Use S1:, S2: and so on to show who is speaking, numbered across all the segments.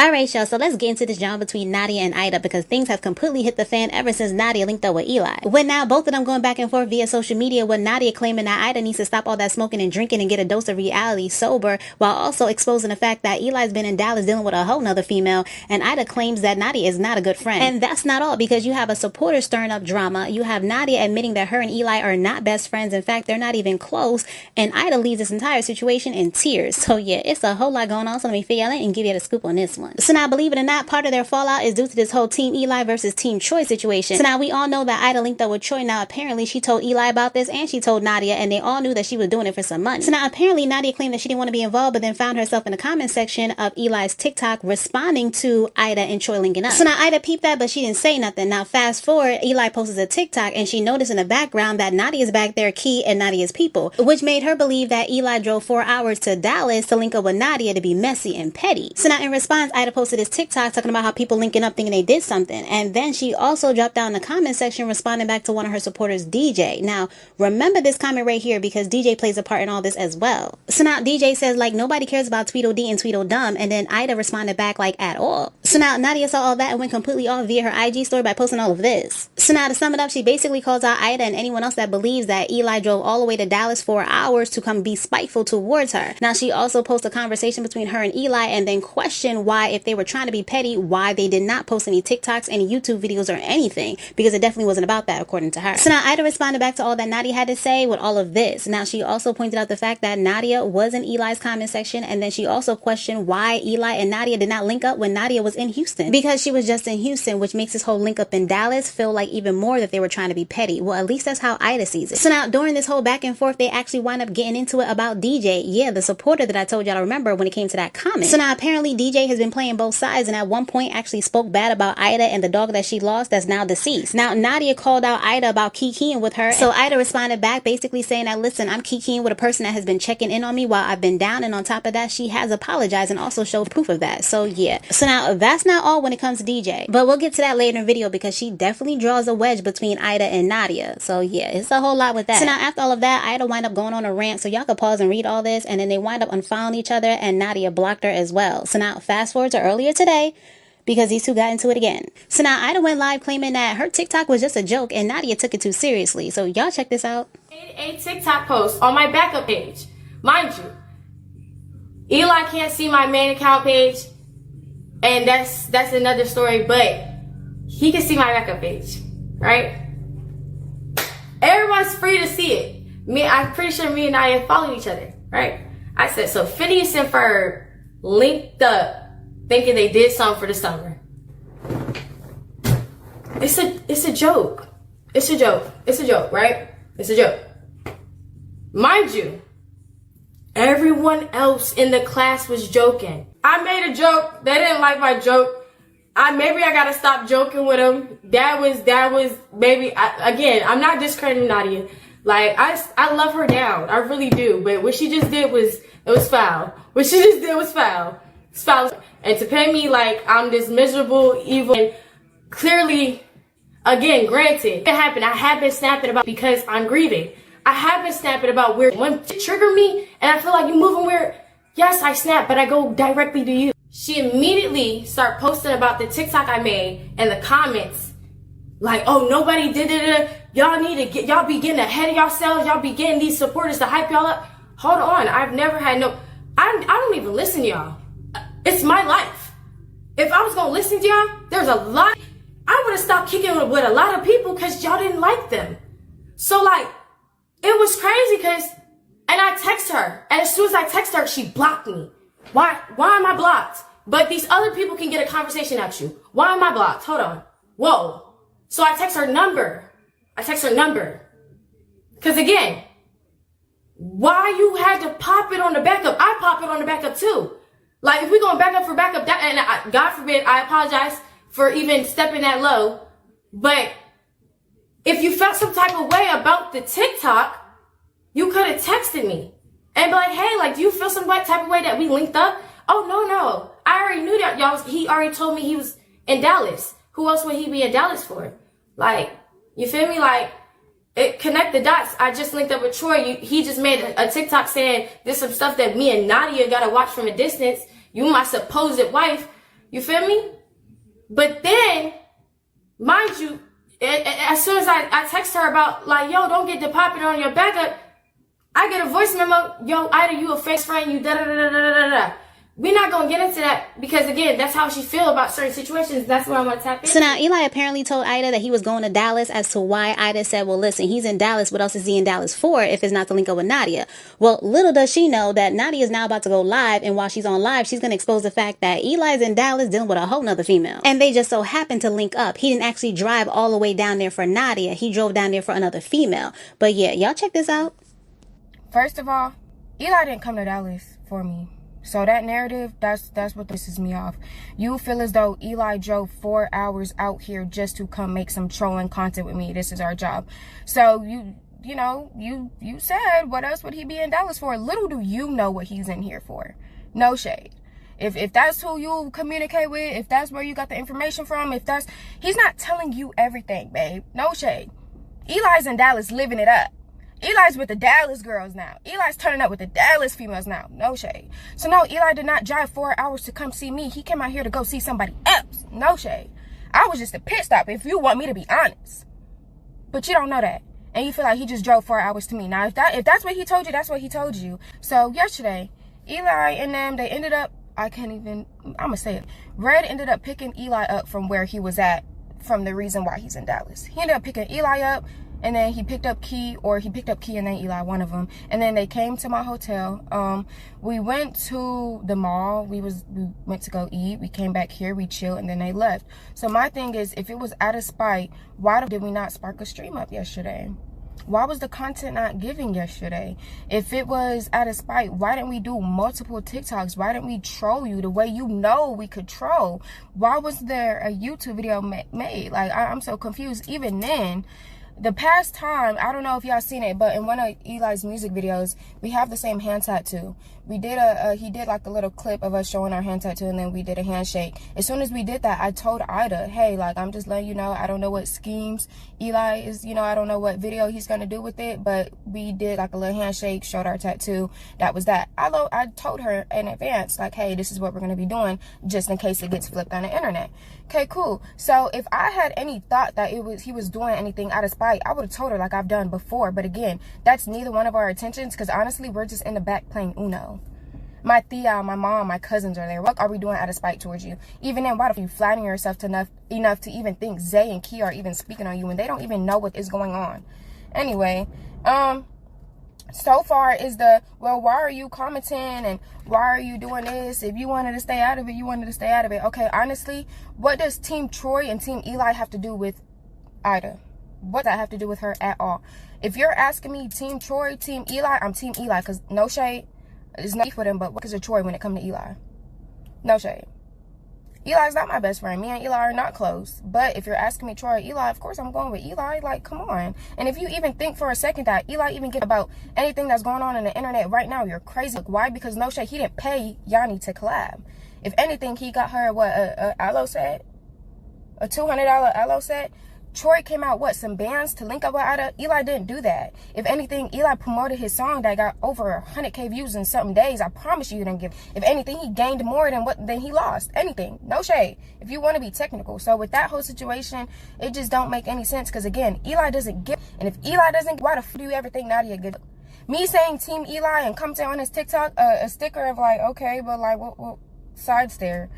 S1: Alright, y'all, so let's get into this drama between Nadia and Ida because things have completely hit the fan ever since Nadia linked up with Eli. With now both of them going back and forth via social media, with Nadia claiming that Ida needs to stop all that smoking and drinking and get a dose of reality sober, while also exposing the fact that Eli's been in Dallas dealing with a whole nother female, and Ida claims that Nadia is not a good friend. And that's not all, because you have a supporter stirring up drama, you have Nadia admitting that her and Eli are not best friends, in fact they're not even close, and Ida leaves this entire situation in tears. So yeah, it's a whole lot going on, so let me fill y'all in and give you the scoop on this one. So now, believe it or not, part of their fallout is due to this whole Team Eli versus Team Troy situation. So now we all know that Ida linked up with Troy. Now apparently she told Eli about this and she told Nadia, and they all knew that she was doing it for some money. So now apparently Nadia claimed that she didn't want to be involved, but then found herself in the comment section of Eli's TikTok responding to Ida and Troy linking up. So now Ida peeped that, but she didn't say nothing. Now fast forward, Eli posts a TikTok and she noticed in the background that Nadia's back there, Key and Nadia's people, which made her believe that Eli drove 4 hours to Dallas to link up with Nadia to be messy and petty. So now in response, Ida posted this TikTok talking about how people linking up thinking they did something, and then she also dropped down in the comment section responding back to one of her supporters, DJ. Now remember this comment right here because DJ plays a part in all this as well. So now DJ says like nobody cares about Tweedledee and Tweedledum, and then Ida responded back like at all. So now Nadia saw all that and went completely off via her IG story by posting all of this. So now to sum it up, she basically calls out Ida and anyone else that believes that Eli drove all the way to Dallas for hours to come be spiteful towards her. Now she also posted a conversation between her and Eli and then questioned why, if they were trying to be petty, why they did not post any TikToks, any YouTube videos or anything, because it definitely wasn't about that according to her. So now Ida responded back to all that Nadia had to say with all of this. Now she also pointed out the fact that Nadia was in Eli's comment section, and then she also questioned why Eli and Nadia did not link up when Nadia was in Houston, because she was just in Houston, which makes this whole link up in Dallas feel like even more that they were trying to be petty. Well, at least that's how Ida sees it. So now during this whole back and forth, they actually wind up getting into it about DJ. Yeah, the supporter that I told y'all to remember when it came to that comment. So now apparently DJ has been playing both sides, and at one point actually spoke bad about Ida and the dog that she lost that's now deceased. Now Nadia called out Ida about kikiing with her, so Ida responded back basically saying that, listen, I'm kikiing with a person that has been checking in on me while I've been down, and on top of that she has apologized and also showed proof of that. So yeah, so now that's not all when it comes to DJ, but we'll get to that later in the video because she definitely draws a wedge between Ida and Nadia. So yeah, it's a whole lot with that. So now after all of that, Ida wind up going on a rant, so y'all could pause and read all this, and then they wind up unfollowing each other and Nadia blocked her as well. So now fast forward to earlier today, because these two got into it again. So now Ida went live claiming that her TikTok was just a joke and Nadia took it too seriously. So y'all check this out.
S2: Made a TikTok post on my backup page. Mind you, Eli can't see my main account page, and that's another story, but he can see my backup page, right? Everyone's free to see it. I'm pretty sure me and Nadia follow each other, right? I said, so Phineas and Ferb linked up thinking they did something for the summer. It's a joke. It's a joke. It's a joke, right? It's a joke. Mind you, everyone else in the class was joking. I made a joke. They didn't like my joke. Maybe I gotta stop joking with them. That was maybe, again, I'm not discrediting Nadia. Like, I love her down. I really do. But what she just did it was foul. What she just did was foul. It's foul. And to pay me like I'm this miserable, evil, and clearly, again, granted, it happened. I have been snapping about because I'm grieving. I have been snapping about weird. When it trigger me and I feel like you're moving weird, yes, I snap, but I go directly to you. She immediately started posting about the TikTok I made and the comments. Like, oh, nobody did it. Y'all need to y'all be getting ahead of yourselves. Y'all be getting these supporters to hype y'all up. Hold on. I've never had I don't even listen to y'all. It's my life. If I was going to listen to y'all, there's a lot. I would have stopped kicking with a lot of people because y'all didn't like them. So like, it was crazy and I text her. And as soon as I text her, she blocked me. Why am I blocked? But these other people can get a conversation at you. Why am I blocked? Hold on. Whoa. So I text her number. Because again, why you had to pop it on the backup? I pop it on the backup too. Like, if we're going back up for backup, and God forbid, I apologize for even stepping that low. But if you felt some type of way about the TikTok, you could have texted me and be like, hey, like, do you feel some type of way that we linked up? Oh, no. I already knew that, y'all. He already told me he was in Dallas. Who else would he be in Dallas for? Like, you feel me? Like, connect the dots. I just linked up with Troy. He just made a TikTok saying there's some stuff that me and Nadia gotta watch from a distance. You, my supposed wife, You feel me? But then, mind you, as soon as I text her about, like, yo, don't get the popping on your backup, I get a voice memo, yo, Ida, you a fake friend, you da-da-da-da-da-da-da. We're not going to get into that because, again, that's how she feel about certain situations. That's what I want to tap into.
S1: So now Eli apparently told Ida that he was going to Dallas, as to why Ida said, well, listen, he's in Dallas. What else is he in Dallas for if it's not to link up with Nadia? Well, little does she know that Nadia is now about to go live. And while she's on live, she's going to expose the fact that Eli's in Dallas dealing with a whole nother female. And they just so happened to link up. He didn't actually drive all the way down there for Nadia. He drove down there for another female. But yeah, y'all check this out.
S3: First of all, Eli didn't come to Dallas for me. So that narrative, that's what pisses me off. You feel as though Eli drove 4 hours out here just to come make some trolling content with me. This is our job. So you know, you said, what else would he be in Dallas for? Little do you know what he's in here for. No shade. If that's who you communicate with, if that's where you got the information from, he's not telling you everything, babe. No shade. Eli's in Dallas living it up. Eli's with the Dallas girls now. Eli's turning up with the Dallas females now. No shade. So no, Eli did not drive 4 hours to come see me. He came out here to go see somebody else. No shade. I was just a pit stop, if you want me to be honest. But you don't know that. And you feel like he just drove 4 hours to me. Now, if that's what he told you, that's what he told you. So yesterday, Eli and them, they ended up, I'm going to say it. Red ended up picking Eli up from where he was at, from the reason why he's in Dallas. He ended up picking Eli up. And then he picked up Key and then Eli, one of them. And then they came to my hotel. We went to the mall. We went to go eat. We came back here. We chilled, and then they left. So my thing is, if it was out of spite, why did we not spark a stream up yesterday? Why was the content not giving yesterday? If it was out of spite, why didn't we do multiple TikToks? Why didn't we troll you the way you know we could troll? Why was there a YouTube video made? Like, I'm so confused. Even then, the past time, I don't know if y'all seen it, but in one of Eli's music videos, we have the same hand tattoo. We did he did like a little clip of us showing our hand tattoo, and then we did a handshake. As soon as we did that, I told Ida, hey, like, I'm just letting you know, I don't know what schemes Eli is, you know, I don't know what video he's going to do with it, but we did like a little handshake, showed our tattoo. That was that. I told her in advance, like, hey, this is what we're going to be doing, just in case it gets flipped on the internet. Okay, cool. So if I had any thought that he was doing anything out of spite, I would have told her like I've done before. But again, that's neither one of our intentions, because honestly, we're just in the back playing Uno. My Thea, my mom, my cousins are there. What are we doing out of spite towards you? Even then, why are you flattering yourself enough to even think Zay and Key are even speaking on you when they don't even know what is going on? Anyway, so far is well, why are you commenting and why are you doing this? If you wanted to stay out of it, you wanted to stay out of it. Okay, honestly, what does Team Troy and Team Eli have to do with Ida? What does that have to do with her at all? If you're asking me Team Troy, Team Eli, I'm Team Eli, because no shade. It's not for them, but what is a Troy when it comes to Eli? No shade. Eli's not my best friend. Me and Eli are not close. But if you're asking me Troy or Eli, of course I'm going with Eli. Like, come on. And if you even think for a second that Eli even get about anything that's going on in the internet right now, you're crazy. Like, why? Because no shade, he didn't pay Yanni to collab. If anything, he got her, what, a aloe set? A $200 aloe set? Troy came out, what, some bands to link up with Ida? Eli didn't do that. If anything, Eli promoted his song that got over 100K views in something days. I promise you he didn't give. If anything, he gained more than he lost. Anything. No shade. If you want to be technical. So with that whole situation, it just don't make any sense. Because again, Eli doesn't give. And if Eli doesn't, why the f do you ever think Nadia gives? Me saying Team Eli and commenting on his TikTok, a sticker of like, okay, but like, what sides there?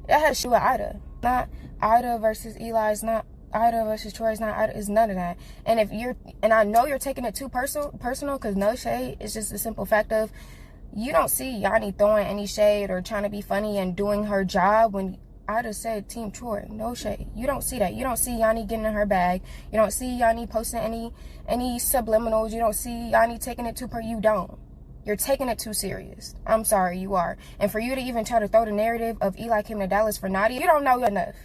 S3: That has to do with Ida. Not Ida versus Eli. It's not Ida versus Troy. Is not Ida. Is none of that. And I know you're taking it too personal, because no shade. It's just a simple fact of you don't see Yanni throwing any shade or trying to be funny and doing her job when Ida said Team Troy. No shade. You don't see that. You don't see Yanni getting in her bag. You don't see Yanni posting any subliminals. You don't see Yanni taking it too you don't. You're taking it too serious. I'm sorry, you are. And for you to even try to throw the narrative of Eli came to Dallas for Nadia, you don't know enough.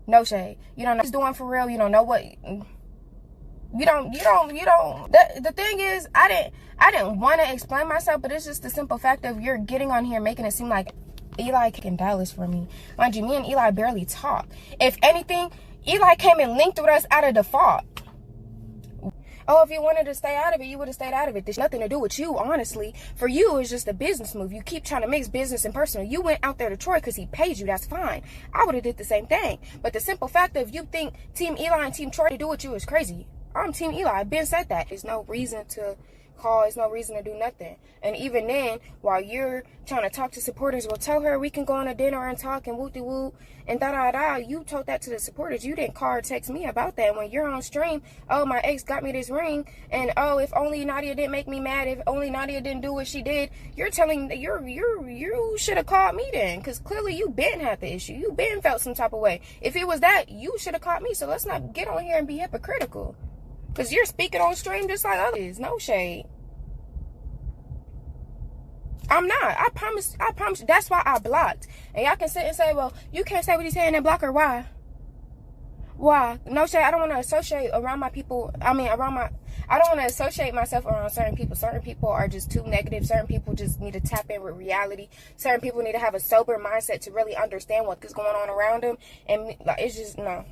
S3: No shade. You don't know what he's doing for real. You don't know what. You don't. The thing is, I didn't want to explain myself, but it's just the simple fact of you're getting on here making it seem like Eli kicking Dallas for me. Mind you, me and Eli barely talk. If anything, Eli came and linked with us out of default. Oh, if you wanted to stay out of it, you would have stayed out of it. There's nothing to do with you, honestly. For you, it's just a business move. You keep trying to mix business and personal. You went out there to Troy because he paid you. That's fine. I would have did the same thing. But the simple fact of you think Team Eli and Team Troy to do with you is crazy. I'm Team Eli. I've been said that. There's no reason to call. There's no reason to do nothing. And even then, while you're trying to talk to supporters, well, tell her we can go on a dinner and talk and whoop-de-woo and da-da-da. You told that to the supporters. You didn't call or text me about that. When you're on stream, oh, my ex got me this ring, and oh, if only Nadia didn't make me mad, if only Nadia didn't do what she did, you're telling you should have called me then, because clearly you been had the issue. You been felt some type of way. If it was that, you should have called me. So let's not get on here and be hypocritical, because you're speaking on stream just like others. No shade. I'm not. I promise. That's why I blocked. And y'all can sit and say, well, you can't say what he's saying and block her. Why? Why? No shade. I don't want to associate around my people. I don't want to associate myself around certain people. Certain people are just too negative. Certain people just need to tap in with reality. Certain people need to have a sober mindset to really understand what is going on around them. And like, it's just, no.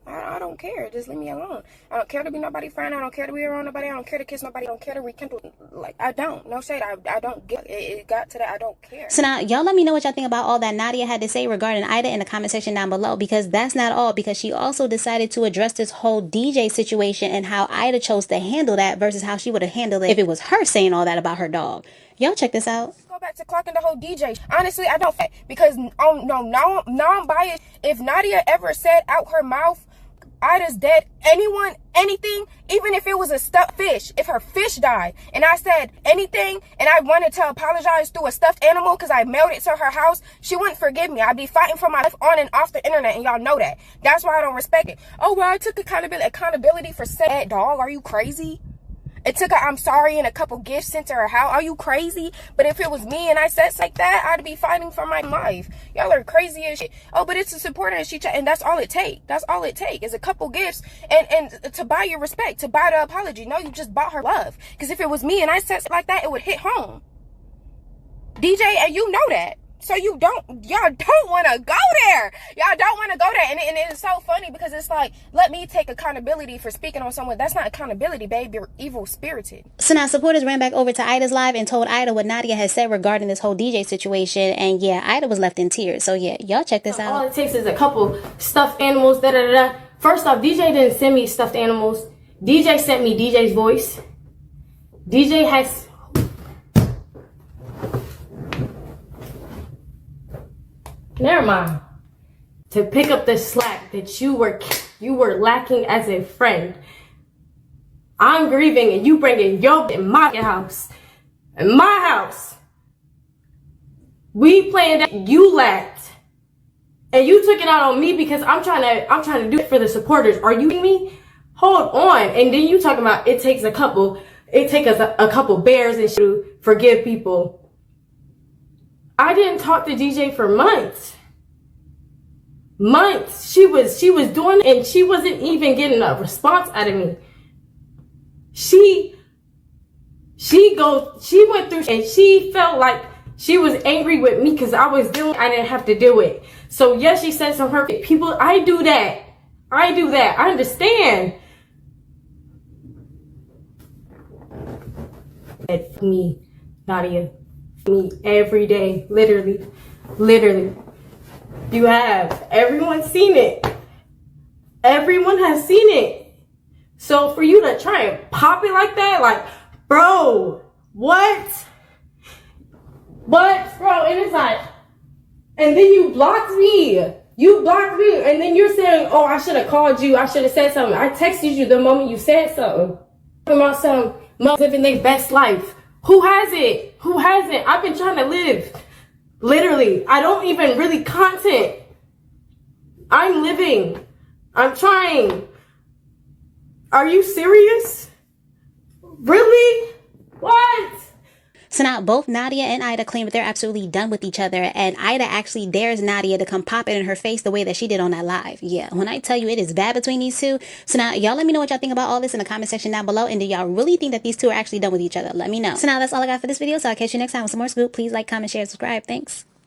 S3: I don't care. Just leave me alone. I don't care to be nobody's friend. I don't care to be around nobody. I don't care to kiss nobody. I don't care to rekindle. Like, I don't. No shade. I don't get it. It got to that. I don't care.
S1: So now, y'all let me know what y'all think about all that Nadia had to say regarding Ida in the comment section down below, because that's not all, because she also decided to address this whole DJ situation and how Ida chose to handle that versus how she would have handled it if it was her saying all that about her dog. Y'all check this out.
S3: Go back to clocking the whole DJ. Honestly, I don't, because now I'm biased. If Nadia ever said out her mouth, Ida's dead, anyone, anything, even if it was a stuffed fish, if her fish died, and I said anything, and I wanted to apologize through a stuffed animal because I mailed it to her house, she wouldn't forgive me. I'd be fighting for my life on and off the internet, and y'all know that. That's why I don't respect it. Oh, well, I took accountability for said dog. Are you crazy? It took a I'm sorry and a couple gifts sent to her house. Are you crazy? But if it was me and I said like that, I'd be fighting for my life. Y'all are crazy as shit. Oh, but it's a supporter and that's all it takes. That's all it takes is a couple gifts and to buy your respect, to buy the apology. No, you just bought her love. Because if it was me and I said like that, it would hit home. DJ, and you know that. So y'all don't want to go there. Y'all don't want to go there. And it's so funny because it's like, let me take accountability for speaking on someone. That's not accountability, babe. You're evil spirited.
S1: So now supporters ran back over to Ida's live and told Ida what Nadia had said regarding this whole DJ situation. And yeah, Ida was left in tears. So yeah, y'all check this out.
S2: All it takes is a couple stuffed animals, da-da-da-da. First off, DJ didn't send me stuffed animals. DJ sent me DJ's voice. DJ has... Never mind. To pick up the slack that you were lacking as a friend. I'm grieving and you bringing your in my house. In my house. We planned that you lacked. And you took it out on me because I'm trying to do it for the supporters. Are you kidding me? Hold on. And then you talking about it takes us a couple bears and shit to forgive people. I didn't talk to DJ for months. Months. She was doing it and she wasn't even getting a response out of me. She went through and she felt like she was angry with me because I didn't have to do it. So yes, she said some hurtful people. I do that. I understand. Me, Nadia. Me every day, literally. You have. Everyone's seen it. Everyone has seen it. So for you to try and pop it like that, like, bro, what? Bro, and it's like, and then you blocked me. And then you're saying, oh, I should have called you. I should have said something. I texted you the moment you said something. Talking about some living their best life. Who has it? Who hasn't? I've been trying to live. Literally. I don't even really content. I'm living. I'm trying. Are you serious? Really? What?
S1: So now both Nadia and Ida claim that they're absolutely done with each other, and Ida actually dares Nadia to come pop it in her face the way that she did on that live. Yeah, when I tell you it is bad between these two. So now y'all let me know what y'all think about all this in the comment section down below, and do y'all really think that these two are actually done with each other? Let me know. So now that's all I got for this video, so I'll catch you next time with some more scoop. Please like, comment, share, subscribe. Thanks.